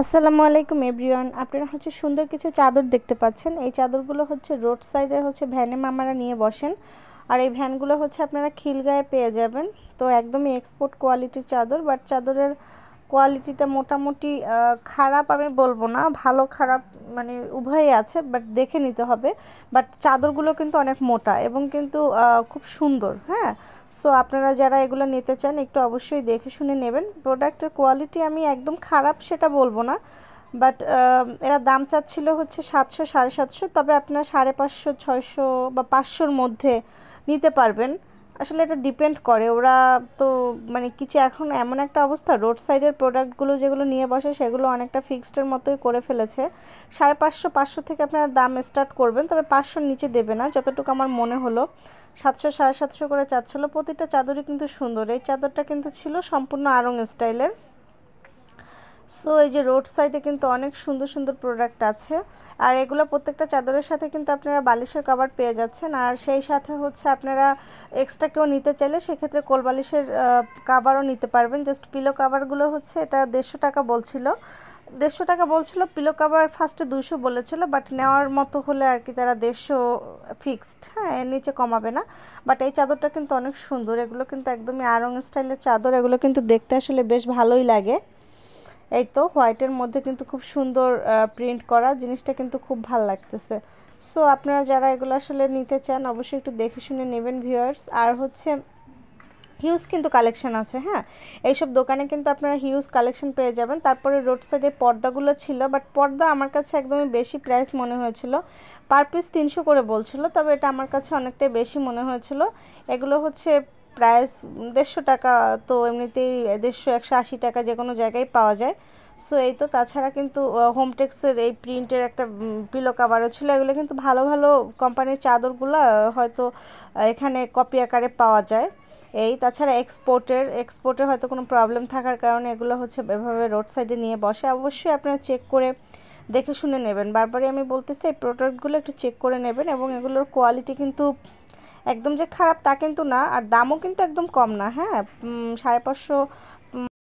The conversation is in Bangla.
আসসালামু আলাইকুম এভরিওয়ান। আপনারা সুন্দর কিছু চাদর দেখতে পাচ্ছেন। এই চাদরগুলো রোড সাইডের ভ্যানে মামারা নিয়ে বসেন। আর এই ভ্যানগুলো আপনারা খিলগাঁয়ে পেয়ে যাবেন। তো একদমই এক্সপোর্ট কোয়ালিটির চাদর, বাট চাদরের কোয়ালিটিটা মোটামুটি খারাপ আমি বলবো না, ভালো খারাপ মানে উভয়ই আছে, বাট দেখে নিতে হবে। বাট চাদরগুলো কিন্তু অনেক মোটা এবং কিন্তু খুব সুন্দর। হ্যাঁ, সো আপনারা যারা এগুলো নিতে চান একটু অবশ্যই দেখে শুনে নেবেন। প্রোডাক্টের কোয়ালিটি আমি একদম খারাপ সেটা বলবো না, বাট এরা দাম চাচ্ছিল 700 750, তবে আপনারা 550 600 বা 500-র মধ্যে নিতে পারবেন। আসলে এটা ডিপেন্ড করে, ওরা তো মানে কিছু এখন এমন একটা অবস্থা, রোড সাইডের প্রোডাক্টগুলো যেগুলো নিয়ে বসে সেগুলো অনেকটা ফিক্সডের মতোই করে ফেলেছে। 550 500 থেকে আপনারা দাম স্টার্ট করবেন, তবে 500-র নিচে দেবে না যতটুকু আমার মনে হলো। 700 750 করে চাচ্ছিলো। প্রতিটা চাদরই কিন্তু সুন্দর। এই চাদরটা কিন্তু ছিল সম্পূর্ণ আড়ং স্টাইলের। সো এই যে রোড সাইডে কিন্তু অনেক সুন্দর সুন্দর প্রোডাক্ট আছে। আর এগুলো প্রত্যেকটা চাদরের সাথে কিন্তু আপনারা বালিশের কভার পেয়ে যাচ্ছেন। আর সেই সাথে আপনারা এক্সট্রা কেউ নিতে চাইলে সেক্ষেত্রে কোল বালিশের কভারও নিতে পারবেন। জাস্ট পিলো কভারগুলো এটা 150 টাকা বলছিল, 150 টাকা বলছিল। পিলো কভার ফার্স্টে 200 বলেছিল, বাট নেওয়ার মতো হলে আর কি তারা 150 ফিক্সড। হ্যাঁ, এর নিচে কমাবে না। বাট এই চাদরটা কিন্তু অনেক সুন্দর। এগুলো কিন্তু একদমই আড়ং স্টাইলের চাদর। এগুলো কিন্তু দেখতে আসলে বেশ ভালোই লাগে। এই তো হোয়াইটের মধ্যে কিন্তু খুব সুন্দর প্রিন্ট করা, জিনিসটা কিন্তু খুব ভালো লাগতেছে। সো আপনারা যারা এগুলো আসলে নিতে চান অবশ্যই একটু দেখে শুনে নেবেন ভিউয়ার্স। আর হিউজ কিন্তু কালেকশন আছে। হ্যাঁ, এইসব দোকানে কিন্তু আপনারা হিউজ কালেকশন পেয়ে যাবেন। তারপরে রোড সাইডে পর্দাগুলো ছিল, বাট পর্দা আমার কাছে একদমই বেশি প্রাইস মনে হয়েছিল। পার পিস 300 করে বলছিল, তবে এটা আমার কাছে অনেকটাই বেশি মনে হয়েছিল। এগুলো প্রাইস 150 টাকা, তো এমনিতেই 150 180 টাকা যে কোনো জায়গায় পাওয়া যায়। সো এই তো, তাছাড়া কিন্তু হোমটেক্সের এই প্রিন্টের একটা পিলো কাভারও ছিল। এগুলো কিন্তু ভালো ভালো কোম্পানির চাদরগুলো হয়তো এখানে কপি আকারে পাওয়া যায়। এই তাছাড়া এক্সপোর্টের হয়তো কোনো প্রবলেম থাকার কারণে এগুলো এভাবে রোড সাইডে নিয়ে বসে। অবশ্যই আপনারা চেক করে দেখে শুনে নেবেন। বারবারই আমি বলতেছি এই প্রোডাক্টগুলো একটু চেক করে নেবেন, এবং এগুলোর কোয়ালিটি কিন্তু একদম যে খারাপ তা কিন্তু না, আর দামও কিন্তু একদম কম না। হ্যাঁ, 550